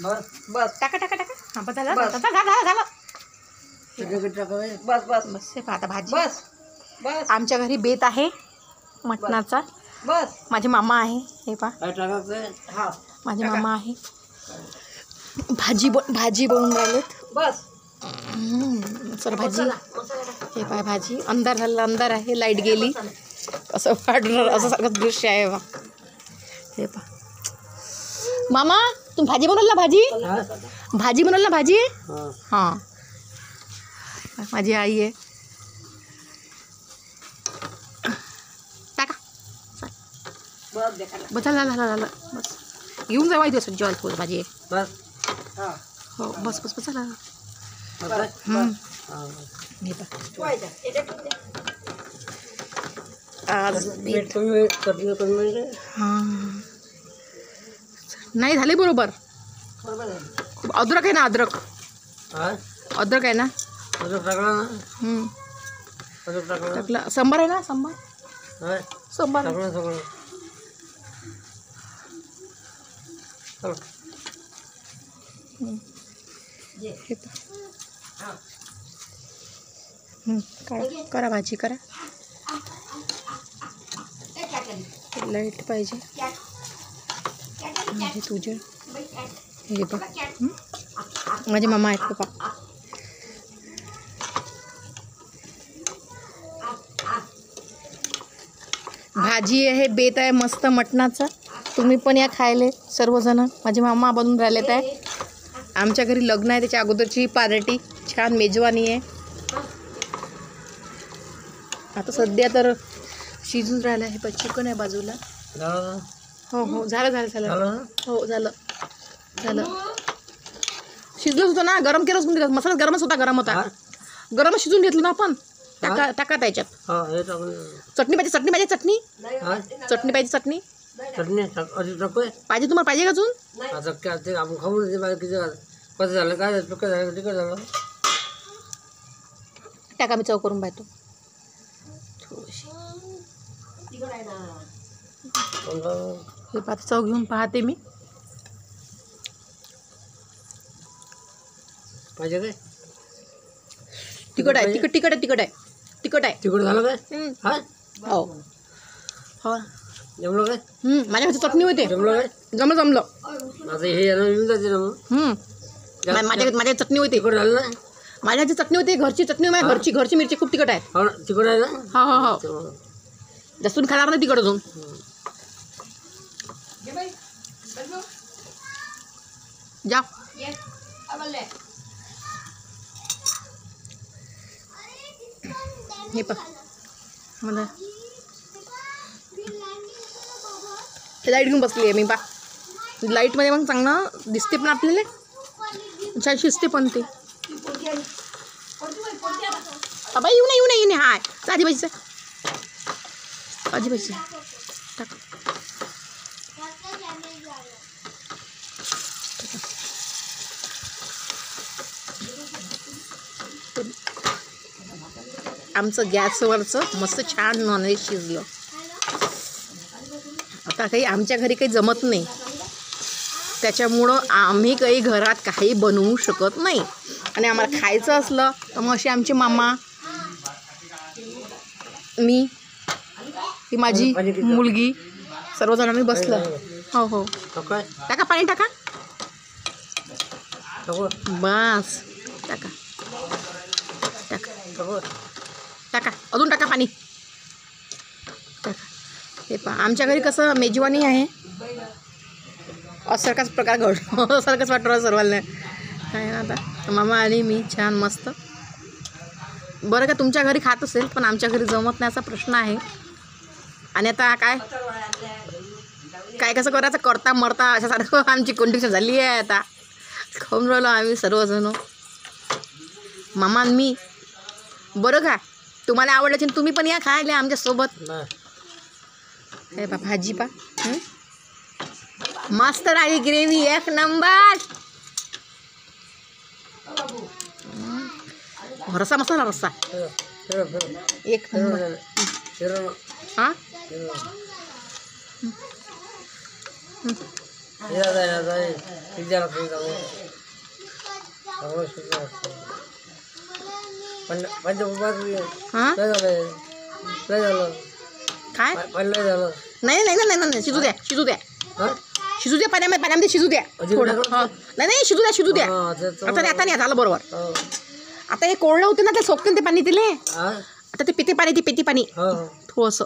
बस बस टाका टाका टाका. हां बस झालं झालं. बस बस बस हे पहा आता भाजी. बस बस आमच्या घरी बेत आहे मटणाचा. बस माझे मामा आहे हे पहा. काय टाकायचं? हा माझे मामा आहे. भाजी बनवून राहिलेत. बस सर भाजी हे पाय भाजी. अंधार झाला अंधार आहे. लाईट गेली असं वाटणार असं सारखं दृश्य आहे बा. हे पहा मामा तुम्ही भाजी बनवली ना भाजी बनवली ना भाजी. हां माझी आई आहे. टाका बस झालं बस येऊन जा माहिती असं जेवायला थोडं भाजी आहे. बस हो बस बस बस झालं. आज नाही झाले बरोबर. खूप अद्रक आहे ना अद्रक आहे ना. टाकलं सांबार आहे ना सांबार करा भाजी करा. लाईट पाहिजे म्हणजे तुझे हे बघ माझे मामा आहेत पप्पा. भाजी आहे बेत आहे मस्त मटणाचा. तुम्ही पण या खायले सर्वजण. माझे मामा बनवून राहिलेत आहे. आमच्या घरी लग्न आहे त्याच्या अगोदरची पार्टी. छान मेजवानी आहे. आता सध्या तर शिजून राहिलं आहे पण चिकन आहे बाजूला. हो हो झालं हो झालं शिजलंच होतं ना. गरम केलंच पण दिलं. मसाला गरम होता. गरम शिजून घेतलं ना आपण. टाका त्याच्यात. चटणी पाहिजे चटणी पाहिजे तुम्हाला पाहिजे का अजून. टाका मी चव करून पाहतो थोडीशी. हे पाहते चव घेऊन पाहते मी. पाहिजे काय तिखट आहे. तिखट झालं काय? हो हो जमलं काय? माझ्या घरची चटणी होते. जमलं आता हे येऊन जाते ना मग. माझ्या चटणी होती. तिखट झालं ना. माझ्या घरची चटणी होती. घरची चटणी माझ्या घरची मिरची खूप तिखट आहेत. हो तिखट आहे ना. हो जास्त खाणार नाही तिखट अजून. जा हे पहा मला लाईट घेऊन बसली आहे मी पा. लाईटमध्ये मग चांगलं दिसते पण आपल्याला छान शिजते पण ते. बाबा येऊ नये हाय आजीबाईचं टाक. आमचं गॅसवरचं मस्त छान नॉनव्हेज शिजलं. आता काही आमच्या घरी काही जमत नाही त्याच्यामुळं आम्ही काही घरात काही बनवू शकत नाही. आणि आम्हाला खायचं असलं तर मग अशी आमची मामा मी ही माझी मुलगी सर्वजण आम्ही बसलं. हो टाका पाणी टाका बस टाका अजून टाका पाणी टाका. हे पहा आमच्या घरी कसं मेजवानी आहे सारखाच प्रकार घडतो. सारखंच वाटतं सर्वांना आहे ना. आता मामा आणि मी छान मस्त. बरं का तुमच्या घरी खात असेल पण आमच्या घरी जमत नाही असा प्रश्न आहे. आणि आता काय कसं करायचं करता मरता अशासारखं आमची कंडिशन झाली आहे. आता खाऊन राहिलो आम्ही सर्वजण मामा आणि मी. बरं का तुम्हाला आवडल्याची तुम्ही पण या खायला आमच्यासोबत. हे पा भाजी पा मस्त राहिली ग्रेव्ही एक नंबर. रस्सा मसाला रस्सा एक नंबर. हा हा काय नाही नाही नाही नाही शिजू द्या शिजू द्या शिजू द्या पाण्यामध्ये शिजू द्या थोडं. हा नाही नाही शिजू द्या आता आता नाही झालं बरोबर. आता हे कोरडं होते ना ते सोकते ते पाणी तिले आता ते पिते पाणी थोडंसं